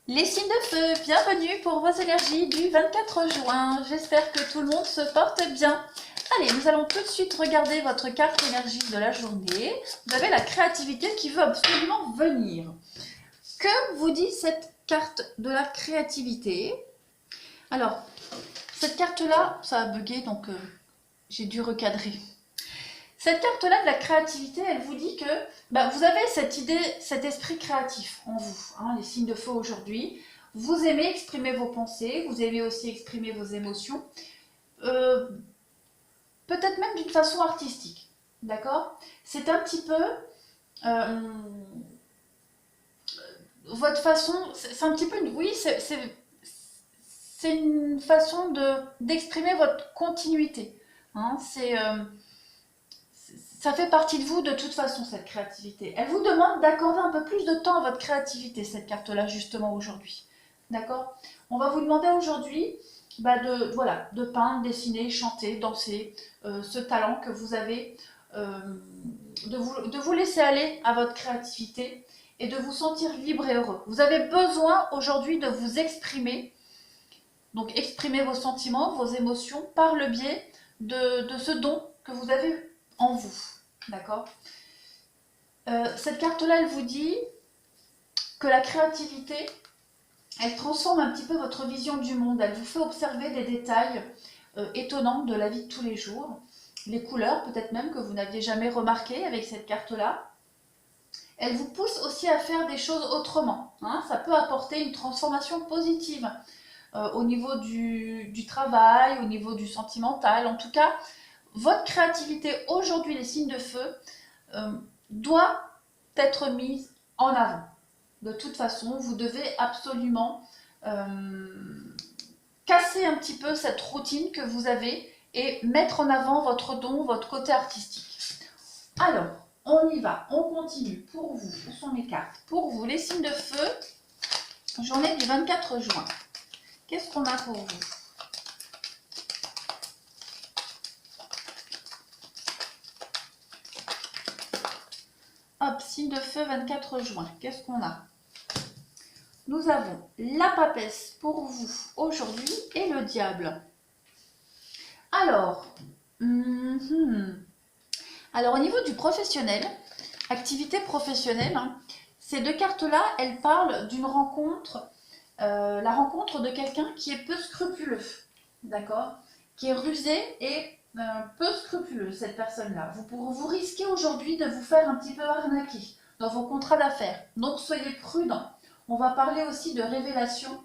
Les signes de feu, bienvenue pour vos énergies du 24 juin. J'espère que tout le monde se porte bien. Allez, nous allons tout de suite regarder votre carte énergie de la journée. Vous avez la créativité qui veut absolument venir. Que vous dit cette carte de la créativité? Alors, cette carte-là, ça a bugué, donc j'ai dû recadrer. Cette carte-là de la créativité, elle vous dit que vous avez cette idée, cet esprit créatif en vous, hein, les signes de feu aujourd'hui. Vous aimez exprimer vos pensées, vous aimez aussi exprimer vos émotions, euh, peut-être même d'une façon artistique, d'accord? C'est un petit peu euh, votre façon, c'est un petit peu, oui, c'est une façon d'exprimer votre continuité. Hein, ça fait partie de vous de toute façon, cette créativité. Elle vous demande d'accorder un peu plus de temps à votre créativité, cette carte-là, justement, aujourd'hui. D'accord? On va vous demander aujourd'hui de peindre, dessiner, chanter, danser, ce talent que vous avez, euh, de vous laisser aller à votre créativité et de vous sentir libre et heureux. Vous avez besoin aujourd'hui de vous exprimer, donc exprimer vos sentiments, vos émotions par le biais de ce don que vous avez en vous. D'accord. Cette carte-là, elle vous dit que la créativité, elle transforme un petit peu votre vision du monde. Elle vous fait observer des détails étonnants de la vie de tous les jours. Les couleurs, peut-être même que vous n'aviez jamais remarqué avec cette carte-là. Elle vous pousse aussi à faire des choses autrement. Hein. Ça peut apporter une transformation positive au niveau du travail, au niveau du sentimental. En tout cas, votre créativité aujourd'hui, les signes de feu, doit être mise en avant. De toute façon, vous devez absolument casser un petit peu cette routine que vous avez et mettre en avant votre don, votre côté artistique. Alors, on y va, on continue. Pour vous, où sont mes cartes? Pour vous, les signes de feu, journée du 24 juin. Qu'est-ce qu'on a pour vous? Hop, signe de feu 24 juin. Qu'est-ce qu'on a? Nous avons la papesse pour vous aujourd'hui et le diable. Alors, alors au niveau du professionnel, activité professionnelle, hein, ces deux cartes-là, elles parlent d'une rencontre, la rencontre de quelqu'un qui est peu scrupuleux, d'accord? Qui est rusé et peu scrupuleux, cette personne-là. Vous risquez aujourd'hui de vous faire un petit peu arnaquer dans vos contrats d'affaires. Donc soyez prudents. On va parler aussi de révélations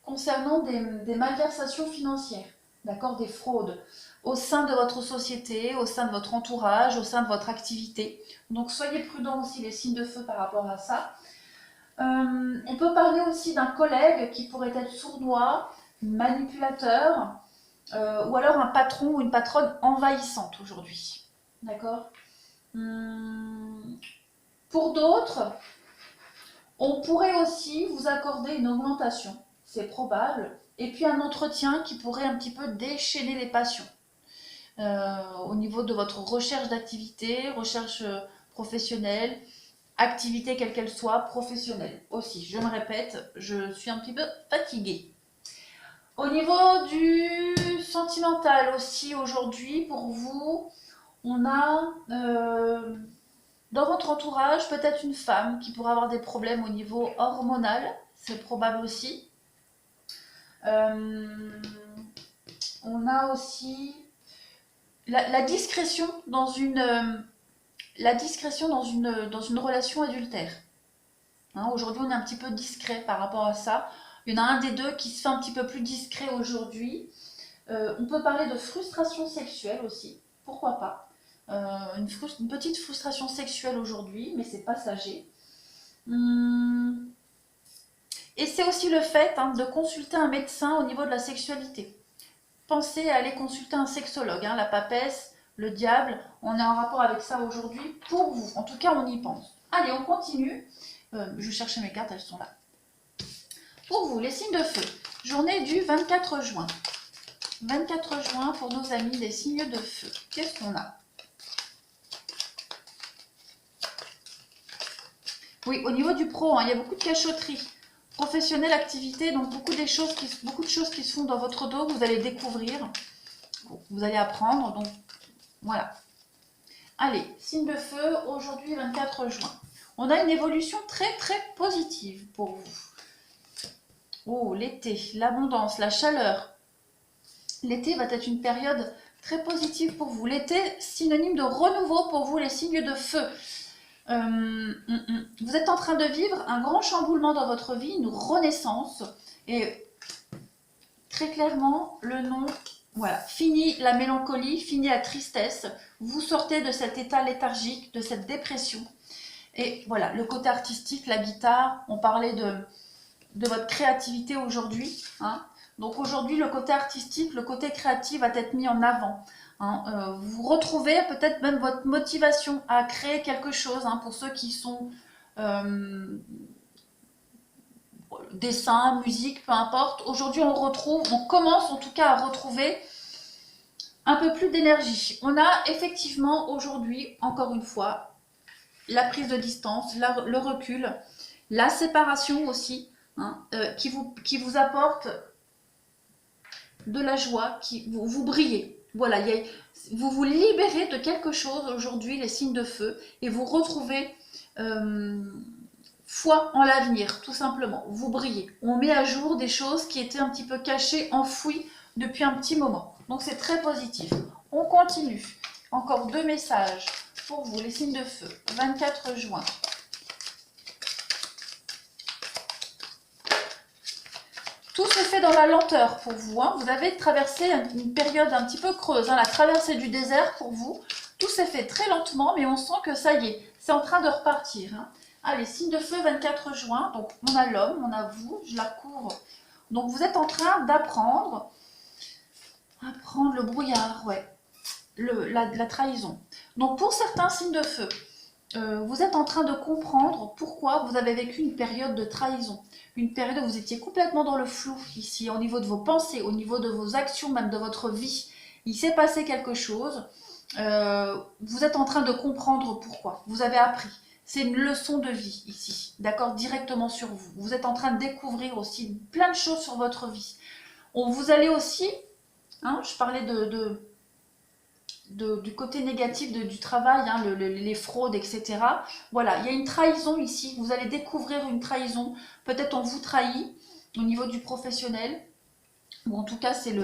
concernant des malversations financières, d'accord, des fraudes au sein de votre société, au sein de votre entourage, au sein de votre activité. Donc soyez prudents aussi les signes de feu par rapport à ça. On peut parler aussi d'un collègue qui pourrait être sournois, manipulateur, ou alors un patron ou une patronne envahissante aujourd'hui. D'accord. Pour d'autres, on pourrait aussi vous accorder une augmentation, c'est probable, et puis un entretien qui pourrait un petit peu déchaîner les passions. Au niveau de votre recherche d'activité, recherche professionnelle, activité quelle qu'elle soit, professionnelle aussi. Je me répète, je suis un petit peu fatiguée. Au niveau du sentimental aussi, aujourd'hui, pour vous, on a dans votre entourage peut-être une femme qui pourrait avoir des problèmes au niveau hormonal, c'est probable aussi. On a aussi la discrétion dans dans une relation adultère. Hein, aujourd'hui, on est un petit peu discret par rapport à ça. Il y en a un des deux qui se fait un petit peu plus discret aujourd'hui. On peut parler de frustration sexuelle aussi, pourquoi pas. Une petite frustration sexuelle aujourd'hui, mais c'est passager. Et c'est aussi le fait de consulter un médecin au niveau de la sexualité. Pensez à aller consulter un sexologue, la papesse, le diable, on est en rapport avec ça aujourd'hui pour vous. En tout cas, on y pense. Allez, on continue. Je vais chercher mes cartes, elles sont là. Pour vous, les signes de feu. Journée du 24 juin. 24 juin pour nos amis des signes de feu. Qu'est-ce qu'on a? Oui, au niveau du pro, il y a beaucoup de cachotterie. Professionnel, activité, donc beaucoup de choses qui se font dans votre dos, vous allez découvrir, vous allez apprendre, donc voilà. Allez, signe de feu, aujourd'hui 24 juin. On a une évolution très très positive pour vous. Oh, l'été, l'abondance, la chaleur. L'été va être une période très positive pour vous. L'été, synonyme de renouveau pour vous, les signes de feu. Vous êtes en train de vivre un grand chamboulement dans votre vie, une renaissance. Et très clairement, le nom, voilà, fini la mélancolie, fini la tristesse. Vous sortez de cet état léthargique, de cette dépression. Et voilà, le côté artistique, la guitare, on parlait de votre créativité aujourd'hui. Hein. Donc aujourd'hui, le côté artistique, le côté créatif va être mis en avant. Hein. Vous retrouvez peut-être même votre motivation à créer quelque chose, hein, pour ceux qui sont dessin, musique, peu importe. Aujourd'hui, on commence en tout cas à retrouver un peu plus d'énergie. On a effectivement aujourd'hui, encore une fois, la prise de distance, le recul, la séparation aussi, hein, qui vous apporte de la joie, vous brillez. Voilà, vous vous libérez de quelque chose aujourd'hui, les signes de feu, et vous retrouvez foi en l'avenir, tout simplement. Vous brillez. On met à jour des choses qui étaient un petit peu cachées, enfouies depuis un petit moment. Donc c'est très positif. On continue. Encore 2 messages pour vous, les signes de feu. 24 juin. Tout se fait dans la lenteur pour vous. Hein. Vous avez traversé une période un petit peu creuse, hein, la traversée du désert pour vous. Tout s'est fait très lentement, mais on sent que ça y est, c'est en train de repartir. Hein. Allez, signe de feu, 24 juin. Donc, on a l'homme, on a vous, je la cours. Donc, vous êtes en train d'apprendre le brouillard, ouais, la trahison. Donc, pour certains signes de feu, vous êtes en train de comprendre pourquoi vous avez vécu une période de trahison. Une période où vous étiez complètement dans le flou ici, au niveau de vos pensées, au niveau de vos actions, même de votre vie. Il s'est passé quelque chose. Vous êtes en train de comprendre pourquoi. Vous avez appris. C'est une leçon de vie ici, d'accord, directement sur vous. Vous êtes en train de découvrir aussi plein de choses sur votre vie. Vous allez aussi, hein, je parlais du côté négatif du travail, hein, les fraudes, etc. Voilà, il y a une trahison ici. Vous allez découvrir une trahison. Peut-être on vous trahit au niveau du professionnel. Ou en tout cas, c'est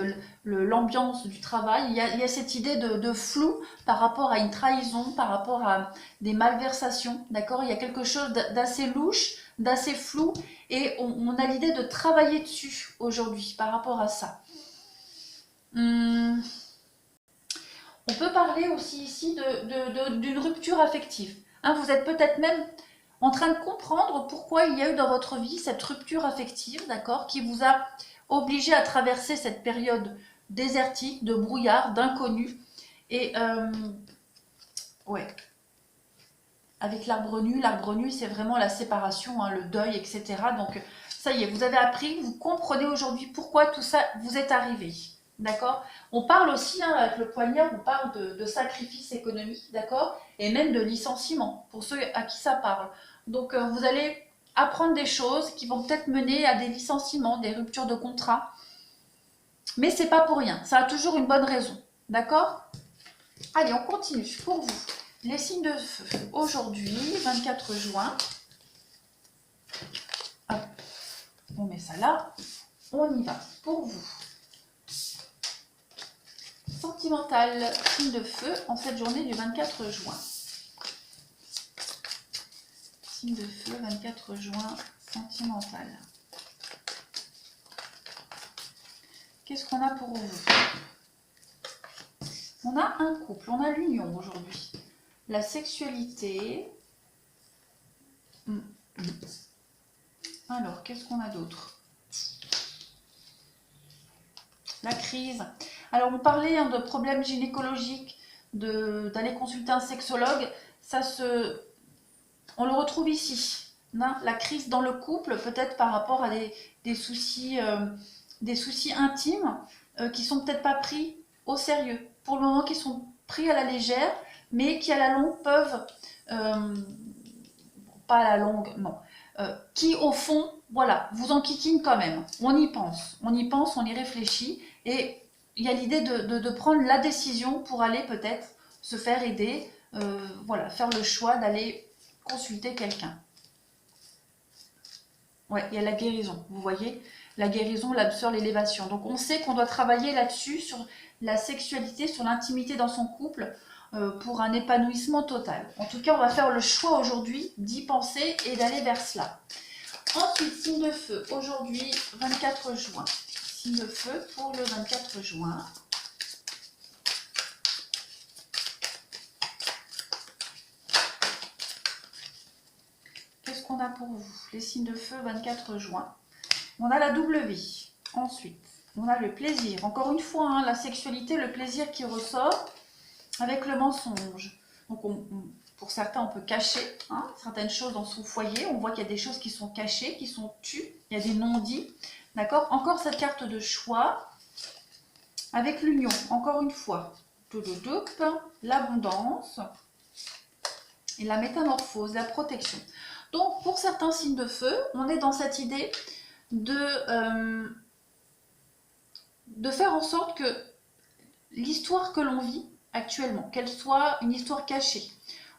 l'ambiance du travail. Il y a cette idée de flou par rapport à une trahison, par rapport à des malversations. D'accord. Il y a quelque chose d'assez louche, d'assez flou. Et on a l'idée de travailler dessus aujourd'hui par rapport à ça. On peut parler aussi ici d'une rupture affective. Hein, vous êtes peut-être même en train de comprendre pourquoi il y a eu dans votre vie cette rupture affective, d'accord, qui vous a obligé à traverser cette période désertique, de brouillard, d'inconnu. Et ouais, avec l'arbre nu c'est vraiment la séparation, hein, le deuil, etc. Donc ça y est, vous avez appris, vous comprenez aujourd'hui pourquoi tout ça vous est arrivé. D'accord. On parle aussi, hein, avec le poignard, on parle de sacrifice économique, d'accord, et même de licenciement, pour ceux à qui ça parle. Donc vous allez apprendre des choses qui vont peut-être mener à des licenciements, des ruptures de contrat. Mais c'est pas pour rien, ça a toujours une bonne raison, d'accord. Allez, on continue pour vous. Les signes de feu, aujourd'hui, 24 juin. Hop. On met ça là, on y va, pour vous. Sentimental, signe de feu, en cette journée du 24 juin. Signe de feu, 24 juin, sentimental. Qu'est-ce qu'on a pour vous? On a un couple, on a l'union aujourd'hui. La sexualité. Alors, qu'est-ce qu'on a d'autre? La crise. Alors, on parlait, hein, de problèmes gynécologiques, d'aller consulter un sexologue. On le retrouve ici. Hein, la crise dans le couple, peut-être par rapport à des soucis intimes qui sont peut-être pas pris au sérieux. Pour le moment, qui sont pris à la légère, mais qui à la longue peuvent, pas à la longue, non, qui au fond voilà, vous enquiquine quand même. On y pense, on y pense, on y réfléchit. Et il y a l'idée de prendre la décision pour aller peut-être se faire aider, voilà, faire le choix d'aller consulter quelqu'un. Ouais, il y a la guérison, vous voyez, la guérison, l'absurde, l'élévation. Donc on sait qu'on doit travailler là-dessus, sur la sexualité, sur l'intimité dans son couple, pour un épanouissement total. En tout cas, on va faire le choix aujourd'hui d'y penser et d'aller vers cela. Ensuite, signe de feu, aujourd'hui 24 juin. Signe de feu pour le 24 juin. Qu'est-ce qu'on a pour vous? Les signes de feu, 24 juin. On a la double vie. Ensuite, on a le plaisir. Encore une fois, hein, la sexualité, le plaisir qui ressort avec le mensonge. Donc, pour certains, on peut cacher certaines choses dans son foyer. On voit qu'il y a des choses qui sont cachées, qui sont tues. Il y a des non-dits. D'accord? Encore cette carte de choix avec l'union. Encore une fois, l'abondance et la métamorphose, la protection. Donc, pour certains signes de feu, on est dans cette idée de faire en sorte que l'histoire que l'on vit actuellement, qu'elle soit une histoire cachée,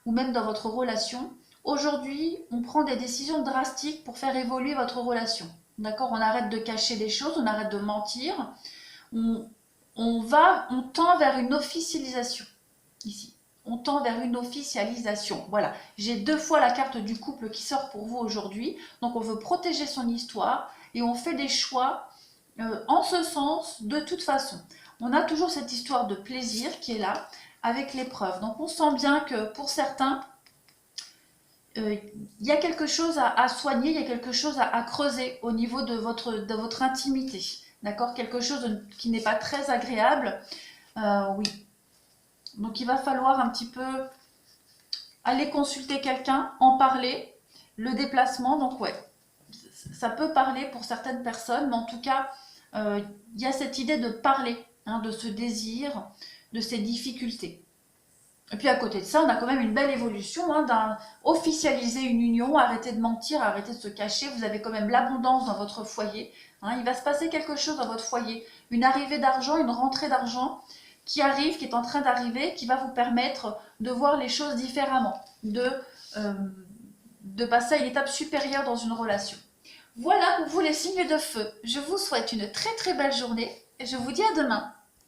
ou même dans votre relation, aujourd'hui, on prend des décisions drastiques pour faire évoluer votre relation. D'accord? On arrête de cacher des choses, on arrête de mentir, on tend vers une officialisation, ici. On tend vers une officialisation. Voilà, j'ai 2 fois la carte du couple qui sort pour vous aujourd'hui. Donc on veut protéger son histoire et on fait des choix en ce sens de toute façon. On a toujours cette histoire de plaisir qui est là avec l'épreuve. Donc on sent bien que pour certains, il y a quelque chose à soigner, il y a quelque chose à creuser au niveau de votre intimité. D'accord? Quelque chose qui n'est pas très agréable. Oui. Donc il va falloir un petit peu aller consulter quelqu'un, en parler, le déplacement. Donc ouais, ça peut parler pour certaines personnes, mais en tout cas, il y a cette idée de parler, de ce désir, de ces difficultés. Et puis à côté de ça, on a quand même une belle évolution, officialiser une union, arrêter de mentir, arrêter de se cacher. Vous avez quand même l'abondance dans votre foyer. Il va se passer quelque chose dans votre foyer, une arrivée d'argent, une rentrée d'argent qui arrive, qui est en train d'arriver, qui va vous permettre de voir les choses différemment, de passer à une étape supérieure dans une relation. Voilà pour vous les signes de feu. Je vous souhaite une très très belle journée et je vous dis à demain.